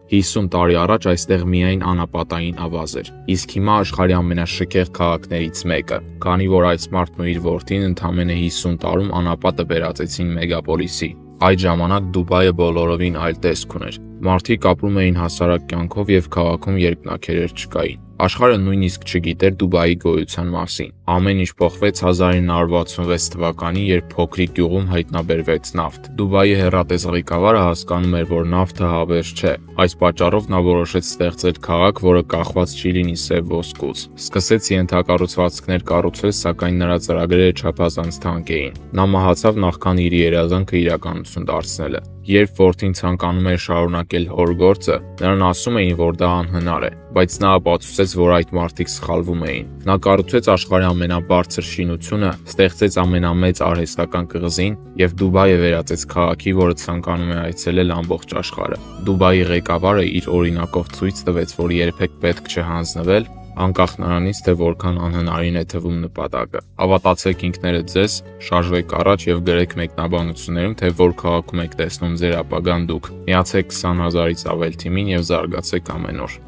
50 տարի առաջ այստեղ միայն անապատային ավազ էր, իսկ հիմա աշխարհի ամենաշքեղ քաղաքներից մեկը, քանի որ այս մարդն ու իր որդին ընդամենը 50 տարում անապատը վերածեցին մեգապոլիսի։ Այդ ժամանակ Դուբայը բոլորովին այլ տեսք ուներ։ Մարդիկ ապրում էին հասարակ կյանքով եւ քաղաքում երկնաքերեր չկային։ Աշխարհը նույնիսկ չգիտեր Դուբայի գոյության մասին։ Ամեն ինչ փոխվեց 1966 թվականին, երբ փոքրիկ գյուղում հայտնաբերվեց նավթ։ Դուբայի հեռատես ղեկավարը հասկանում էր, որ նավթը հավերժ չէ։ Այս պատճառով նա որոշեց ստեղծել քաղաք, որը կախված չի լինի սև ոսկուց։ Սկսեց ենթակառուցվածքներ կառուցել, սակայն նրա ծրագրերը չափազանց թանկ էին։ Նա մահացավ նախքան իր երազանքը իրականություն դարձնելը։ Երբ որդին ցանկանում էր շարունակել հոր գործը, նրան ասում էին, որ դա անհնար է, բայց նա ապացուցեց, որ այդ մարդիկ սխալվում էին։ Նա կառուցեց աշխարհի ամենաբարձր շինությունը, ստեղծեց ամենամեծ արհեստական կղզին եւ Դուբայը վերածեց քաղաքի, որը ցանկանում է այցելել ամբողջ աշխարհը։ Դուբայի ղեկավարը իր օրինակով ցույց տվեց, որ երբեք պետք չէ հանձնվել, անկախ նրանից, թե որքան անհնարին է թվում նպատակը։ Հավատացեք ինքներդ ձեզ, շարժվեք առաջ եւ գրեք մեկնաբանություններում, թե որ քաղաքում եք տեսնում ձեր ապագան դուք։ Միացեք 20,000-ից ավել թիմին եւ զարգացեք ամեն օր։